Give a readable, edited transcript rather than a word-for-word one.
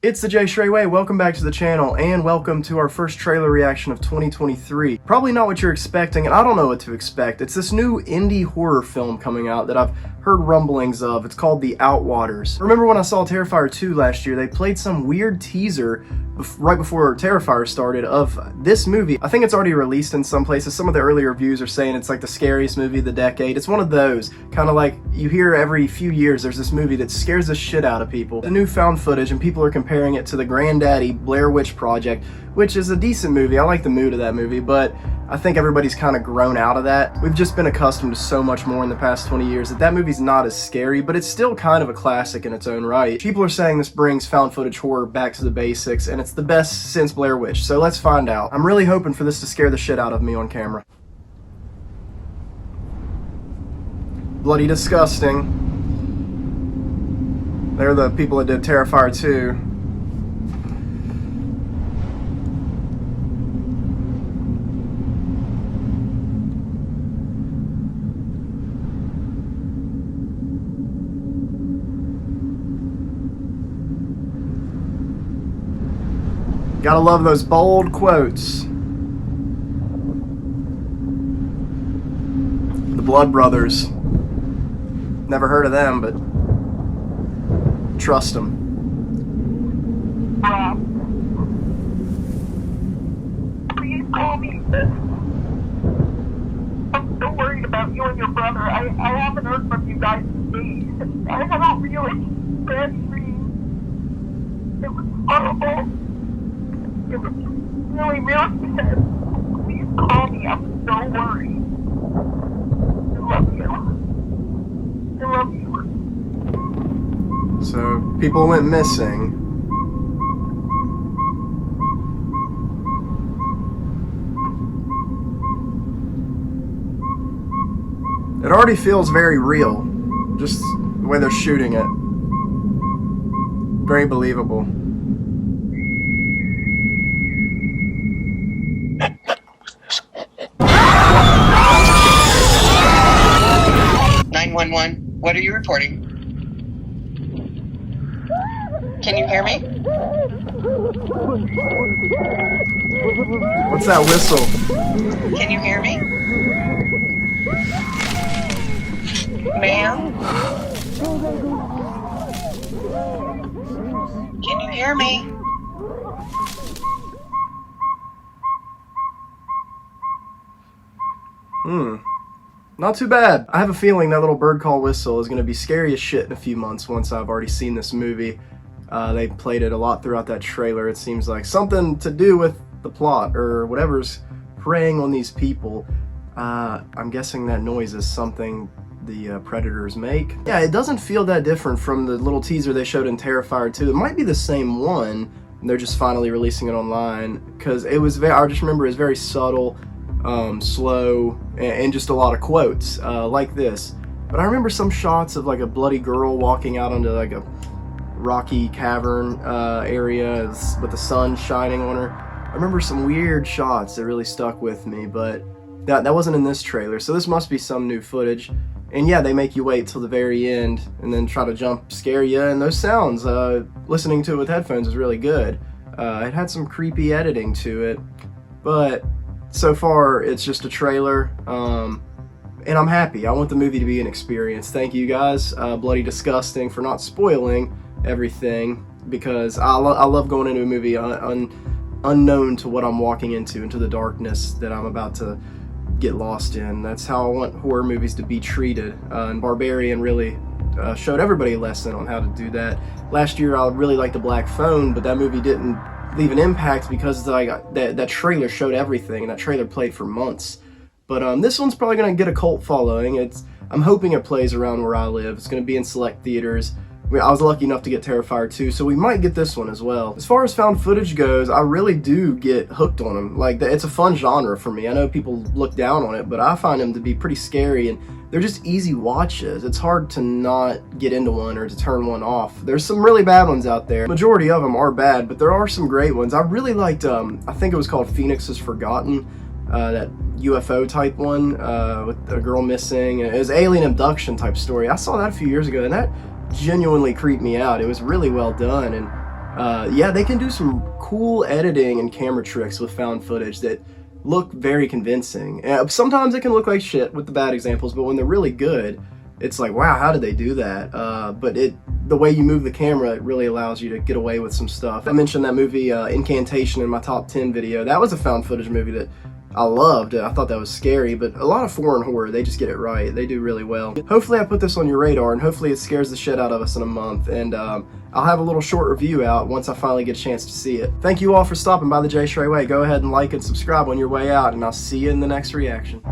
It's the Jay Shrey Way. Welcome back to the channel and welcome to our first trailer reaction of 2023. Probably not what you're expecting, and I don't know what to expect. It's this new indie horror film coming out that I've heard rumblings of. It's called the OUTWATERS. Remember when I saw Terrifier 2 last year, they played some weird teaser right before Terrifier started of this movie. I think it's already released in some places. Some of the early reviews are saying it's like the scariest movie of the decade. It's one of those, kind of like you hear every few years there's this movie that scares the shit out of people. The new found footage, and people are comparing it to the Granddaddy Blair Witch Project, which is a decent movie. I like the mood of that movie, but I think everybody's kind of grown out of that. We've just been accustomed to so much more in the past 20 years that movie's not as scary, but it's still kind of a classic in its own right. People are saying this brings found footage horror back to the basics, and it's the best since Blair Witch, so let's find out. I'm really hoping for this to scare the shit out of me on camera. Bloody disgusting. They're the people that did Terrifier 2. Gotta love those bold quotes. The Blood Brothers. Never heard of them, but trust them. Please call me. I'm so worried about you and your brother. I haven't heard from you guys in days. I had a really bad dream. It was horrible. It was really, really sad. Please call me. I'm so worried. I love you. I love you. So, people went missing. It already feels very real. Just the way they're shooting it. Very believable. 911, what are you reporting? Can you hear me? What's that whistle? Can you hear me? Ma'am? Can you hear me? Not too bad. I have a feeling that little bird call whistle is going to be scary as shit in a few months once I've already seen this movie. They played it a lot throughout that trailer. It seems like something to do with the plot or whatever's preying on these people. I'm guessing that noise is something the predators make. Yeah, it doesn't feel that different from the little teaser they showed in Terrifier 2. It might be the same one, and they're just finally releasing it online, because it was I just remember it was very subtle, slow, and just a lot of quotes like this. But I remember some shots of like a bloody girl walking out onto like a rocky cavern area with the sun shining on her. I remember some weird shots that really stuck with me, but that wasn't in this trailer, so this must be some new footage. And yeah, they make you wait till the very end and then try to jump scare you, and those sounds, listening to it with headphones is really good. It had some creepy editing to it, but so far it's just a trailer, and I'm happy. I want the movie to be an experience. Thank you guys, Bloody Disgusting, for not spoiling everything, because I love going into a movie unknown to what I'm walking into the darkness that I'm about to get lost in. That's how I want horror movies to be treated, and Barbarian really showed everybody a lesson on how to do that. Last year I really liked The Black Phone, but that movie didn't leave an impact because that trailer showed everything, and that trailer played for months. But this one's probably going to get a cult following. I'm hoping it plays around where I live. It's going to be in select theaters. I was lucky enough to get Terrifier 2, so we might get this one as well. As far as found footage goes, I really do get hooked on them. Like, it's a fun genre for me. I know people look down on it, but I find them to be pretty scary, and they're just easy watches. It's hard to not get into one or to turn one off. There's some really bad ones out there. Majority of them are bad, but there are some great ones. I really liked, I think it was called Phoenix is Forgotten, that UFO type one with a girl missing. It was alien abduction type story. I saw that a few years ago, and that genuinely creeped me out. It was really well done, and Yeah, they can do some cool editing and camera tricks with found footage that look very convincing. Sometimes it can look like shit with the bad examples, but when they're really good, it's like, wow, how did they do that? But the way you move the camera, it really allows you to get away with some stuff. I mentioned that movie Incantation in my top 10 video. That was a found footage movie that I loved. I thought that was scary, but a lot of foreign horror, they just get it right. They do really well. Hopefully I put this on your radar, and hopefully it scares the shit out of us in a month, and I'll have a little short review out once I finally get a chance to see it. Thank you all for stopping by the J. Shrey Way. Go ahead and like and subscribe on your way out, and I'll see you in the next reaction.